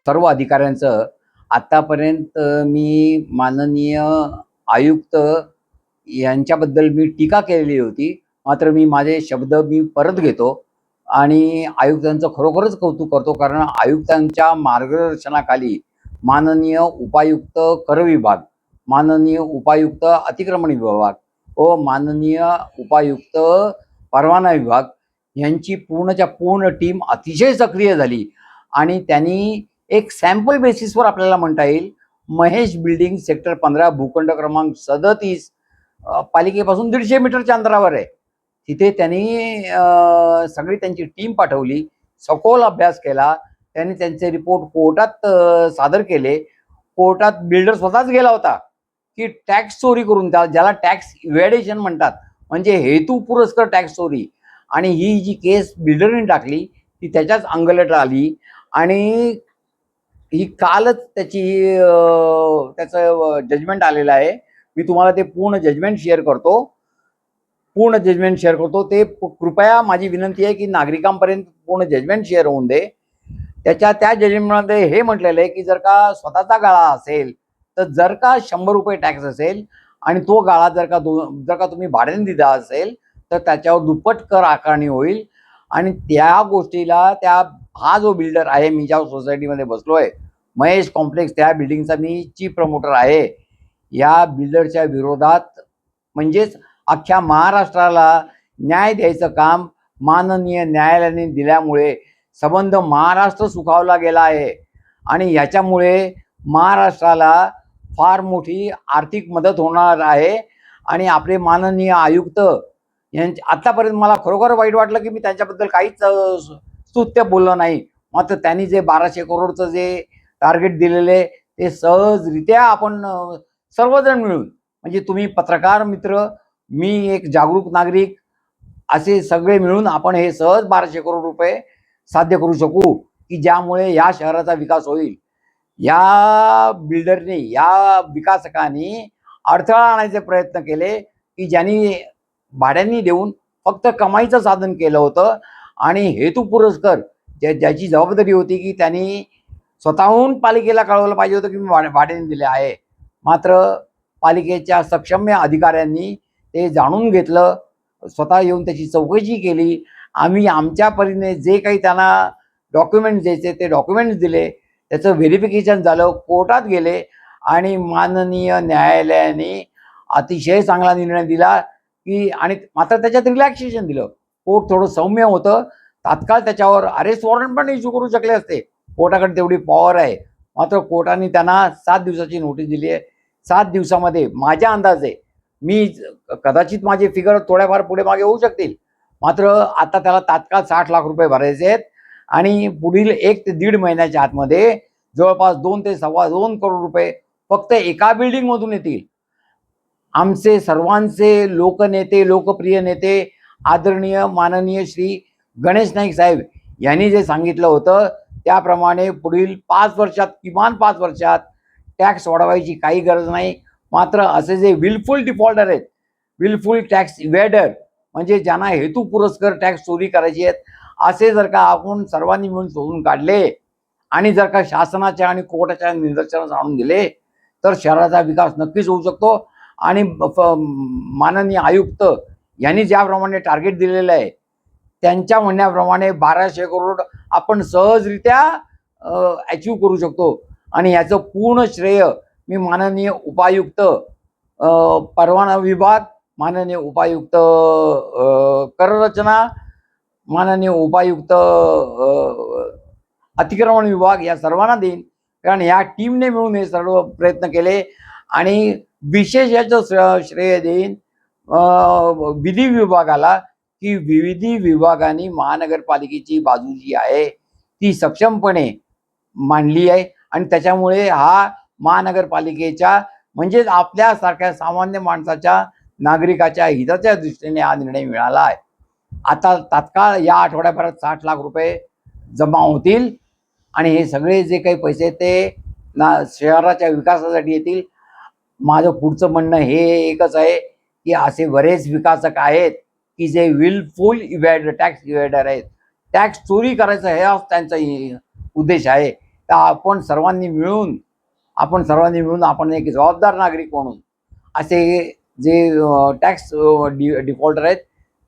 सर्व अधिकाऱ्यांचं आतापर्यंत मी माननीय आयुक्त यांच्याबद्दल मी टीका केलेली होती. मात्र मी माझे शब्द परत घेतो आणि आयुक्तांचं खरोखरच कौतुक करतो, कारण आयुक्तांच्या मार्गदर्शनाखाली माननीय उपायुक्त कर विभाग, माननीय उपायुक्त अतिक्रमण विभाग व माननीय उपायुक्त परवाना विभाग यांची पूर्णच्या पूर्ण टीम अतिशय सक्रिय झाली आणि त्यांनी एक सॅम्पल बेसिसवर आपल्याला म्हणता येईल, महेश बिल्डिंग सेक्टर 15 भूखंड क्रमांक 37 पालिकेपासून 150 मीटरच्या अंतरावर आहे. तिथे त्यांनी सगळी त्यांची टीम पाठवली, सखोल अभ्यास केला. त्यांनी त्यांचे रिपोर्ट कोर्टात सादर केले. कोर्टात बिल्डर स्वतःच गेला होता की टॅक्स चोरी करून, ज्याला टॅक्स इव्हॅडेशन म्हणतात, म्हणजे हेतुपुरस्कर टॅक्स चोरी, आणि ही जी केस बिल्डरने टाकली ती त्याच्याच अंगलट आली आणि ही कालच त्याचं जजमेंट आलेलं आहे. मी तुम्हाला ते पूर्ण जजमेंट शेअर करतो. ते कृपया माझी विनंती आहे की नागरिकांपर्यंत पूर्ण जजमेंट शेअर होऊन दे. त्या जजमेंटमध्ये हे म्हटलेलं आहे की जर का स्वतःचा गाळा असेल तर जर का 100 रुपये टॅक्स असेल आणि तो गाळा जर का तुम्ही भाड्याने दिला असेल तर त्याच्यावर दुप्पट कर आकारणी होईल. आणि त्या गोष्टीला हा जो बिल्डर आहे, मी ज्या सोसायटीमध्ये बसलोय महेश कॉम्प्लेक्स, त्या बिल्डिंगचा मी चीफ प्रमोटर आहे. या बिल्डरच्या विरोधात म्हणजेच अख्ख्या महाराष्ट्राला न्याय द्यायचं काम माननीय न्यायालयाने दिल्यामुळे संबंध महाराष्ट्र सुखावला गेला आहे आणि याच्यामुळे महाराष्ट्राला फार मोठी आर्थिक मदत होणार आहे. आणि आपले माननीय आयुक्त आतापर्यंत मला खरोखर वाईट वाटलं की मी त्यांच्याबद्दल काहीच स्तुत्य बोललो नाही. मात्र त्यांनी जे 1200 करोडचं जे टार्गेट दिलेले ते सहजरित्या आपण सर्वजण मिळून, म्हणजे तुम्ही पत्रकार मित्र, मी एक जागरूक नागरिक, असे सगळे मिळून आपण हे सहज 1200 करोड रुपये साध्य करू शकू की ज्यामुळे या शहराचा विकास होईल. या बिल्डरने, या विकासकांनी अडथळा आणायचे प्रयत्न केले की ज्यांनी भाड्यांनी देऊन फक्त कमाईचं साधन केलं होतं आणि हेतुपुरस्कर ज्याची जबाबदारी होती की त्यांनी स्वतःहून पालिकेला कळवलं पाहिजे होतं की मी भाड्याने दिले आहे. मात्र पालिकेच्या सक्षम अधिकाऱ्यांनी ते जाणून घेतलं, स्वतः येऊन त्याची चौकशी केली. आम्ही आमच्या परीने जे काही त्यांना डॉक्युमेंट्स द्यायचे ते डॉक्युमेंट्स दिले, त्याचं व्हेरिफिकेशन झालं, कोर्टात गेले आणि माननीय न्यायालयाने अतिशय चांगला निर्णय दिला की, आणि मात्र त्याच्यात रिलॅक्सेशन दिलं. कोर्ट थोडं सौम्य होतं, तात्काळ त्याच्यावर अरेस्ट वॉरंट पण इश्यू करू शकले असते, कोर्टाकडे तेवढी पॉवर आहे. मात्र कोर्टाने त्यांना 7 दिवसाची नोटीस दिली आहे. 7 दिवसामध्ये माझ्या अंदाजे, मी कदाचित माझे फिगर थोड्याफार पुढे मागे होऊ शकतील, मात्र आता त्याला तात्काळ 60 लाख रुपये भरायचे आहेत आणि पुढील 1 ते 1.5 महिन्याच्या आतमध्ये जवळपास 2 ते 2.25 करोड रुपये फक्त एका बिल्डिंग मधून येतील. आमचे सर्वांचे लोकनेते, लोकप्रिय नेते, आदरणीय माननीय श्री गणेश नाईक साहेब यांनी जे सांगितलं होतं त्याप्रमाणे पुढील 5 वर्षात, किमान 5 वर्षात टॅक्स वाढवायची काही गरज नाही. मात्र असे जे विलफुल डिफॉल्टर आहेत, विलफुल टॅक्स इव्हॅडर, म्हणजे ज्यांना हेतुपुरस्कर टॅक्स चोरी करायची आहेत, असे जर का आपण सर्वांनी मिळून शोधून काढले आणि जर का शासनाच्या आणि कोर्टाच्या निदर्शनास आणून दिले तर शहराचा विकास नक्कीच होऊ शकतो. आणि माननीय आयुक्त यांनी ज्याप्रमाणे टार्गेट दिलेलं आहे त्यांच्या म्हणण्याप्रमाणे 1200 करोड आपण सहजरित्या अचीव करू शकतो. आणि याचं पूर्ण श्रेय मी माननीय उपायुक्त परवाना विभाग, माननीय उपायुक्त कररचना, माननीय उपायुक्त अतिक्रमण विभाग या सर्वांना देईन, कारण या टीमने मिळून हे सर्व प्रयत्न केले. आणि विशेष याचं श्रेय देईन विधी विभागाला, की विधी विभागाने महानगरपालिकेची बाजू जी आहे ती सक्षमपणे मांडली आहे आणि त्याच्यामुळे हा महानगरपालिकेच्या, म्हणजेच आपल्यासारख्या सामान्य माणसाच्या, नागरिकाच्या हिताच्या दृष्टीने हा निर्णय मिळाला आहे. आता तात्काळ या आठवड्याभरात 60 लाख रुपये जमा होतील आणि हे सगळे जे काही पैसे ते शहराच्या विकासासाठी येतील. माझं पुढचं म्हणणं हे एकच आहे की असे बरेच विकासक आहेत की जे विलफुल टॅक्स इव्हॅडर आहेत, टॅक्स चोरी करायचा हे त्यांचा उद्देश आहे. तर आपण सर्वांनी मिळून आपण एक जबाबदार नागरिक म्हणून असे जे टॅक्स डिफॉल्टर आहेत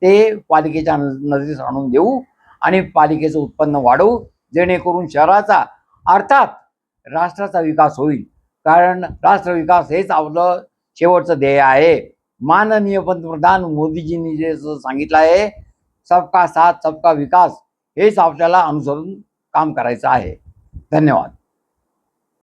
ते पालिकेच्या नजरेस आणून देऊ आणि पालिकेचं उत्पन्न वाढवू, जेणेकरून शहराचा अर्थात राष्ट्राचा विकास होईल. कारण राष्ट्र विकास हेच आपलं शेवटचं ध्येय आहे. माननीय पंतप्रधान मोदीजींनी जे सांगितलं आहे, सबका साथ सबका विकास, हेच आपल्याला अनुसरून काम करायचं आहे. धन्यवाद.